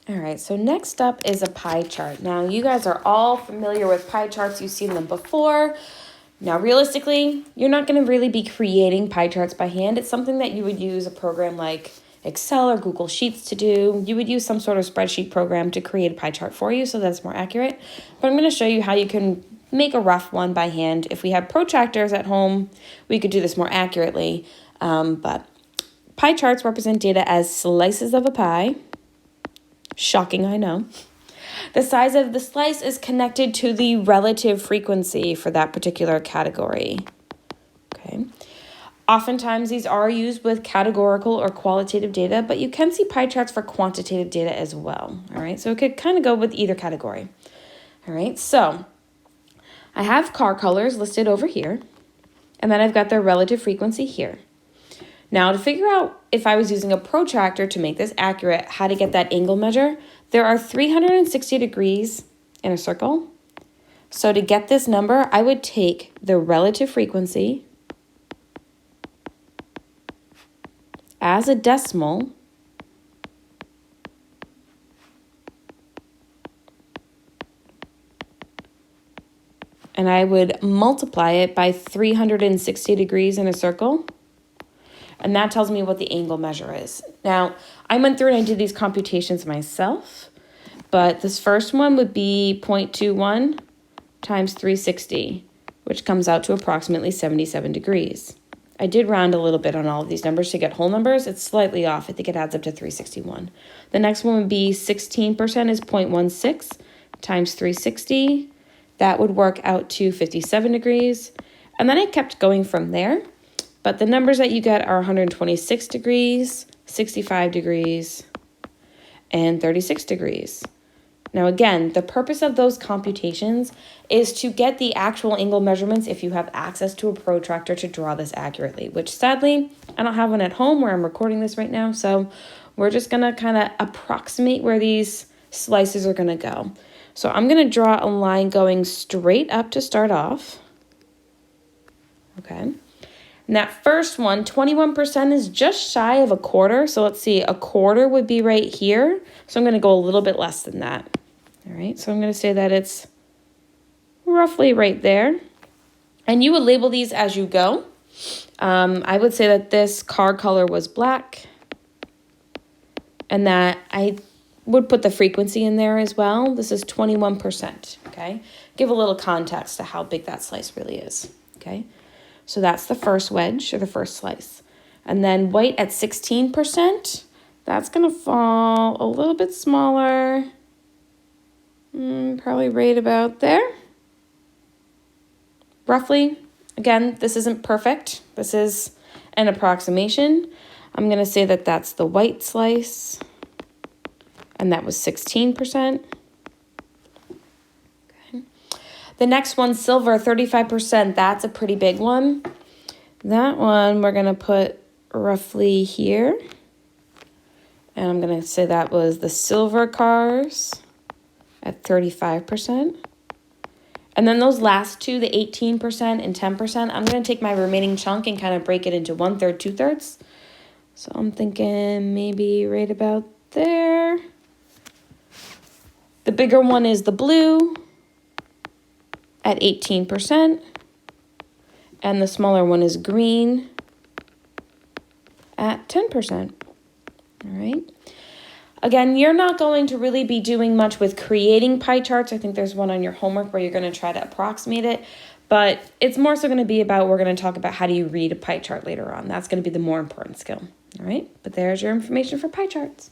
All right, so next up is a pie chart. Now, you guys are all familiar with pie charts. You've seen them before. Now, realistically, you're not going to really be creating pie charts by hand. It's something that you would use a program like Excel or Google Sheets to do. You would use some sort of spreadsheet program to create a pie chart for you so that's more accurate. But I'm going to show you how you can make a rough one by hand. If we have protractors at home, we could do this more accurately. But pie charts represent data as slices of a pie. Shocking, I know. The size of the slice is connected to the relative frequency for that particular category. Okay. Oftentimes, these are used with categorical or qualitative data, but you can see pie charts for quantitative data as well. All right, so it could kind of go with either category. All right, so I have car colors listed over here, and then I've got their relative frequency here. Now, to figure out if I was using a protractor to make this accurate, how to get that angle measure, there are 360 degrees in a circle. So to get this number, I would take the relative frequency as a decimal and I would multiply it by 360 degrees in a circle. And that tells me what the angle measure is. Now, I went through and I did these computations myself, but this first one would be 0.21 times 360, which comes out to approximately 77 degrees. I did round a little bit on all of these numbers to get whole numbers. It's slightly off. I think it adds up to 361. The next one would be 16% is 0.16 times 360. That would work out to 57 degrees. And then I kept going from there. But the numbers that you get are 126 degrees, 65 degrees, and 36 degrees. Now, again, the purpose of those computations is to get the actual angle measurements if you have access to a protractor to draw this accurately, which sadly, I don't have one at home where I'm recording this right now. So we're just going to kind of approximate where these slices are going to go. So I'm going to draw a line going straight up to start off. Okay. And that first one, 21% is just shy of a quarter. So let's see, a quarter would be right here. So I'm going to go a little bit less than that. All right, so I'm going to say that it's roughly right there. And you would label these as you go. I would say that this car color was black. And that I would put the frequency in there as well. This is 21%, okay? Give a little context to how big that slice really is, okay? So that's the first wedge or the first slice. And then white at 16%, that's going to fall a little bit smaller, probably right about there. Roughly, again, this isn't perfect. This is an approximation. I'm going to say that that's the white slice, and that was 16%. The next one, silver, 35%. That's a pretty big one. That one we're going to put roughly here. And I'm going to say that was the silver cars at 35%. And then those last two, the 18% and 10%, I'm going to take my remaining chunk and kind of break it into 1/3, 2/3. So I'm thinking maybe right about there. The bigger one is the blue at 18%, and the smaller one is green at 10%. All right. Again, you're not going to really be doing much with creating pie charts. I think there's one on your homework where you're going to try to approximate it, but it's more so going to be about, we're going to talk about how do you read a pie chart later on. That's going to be the more important skill. All right. But there's your information for pie charts.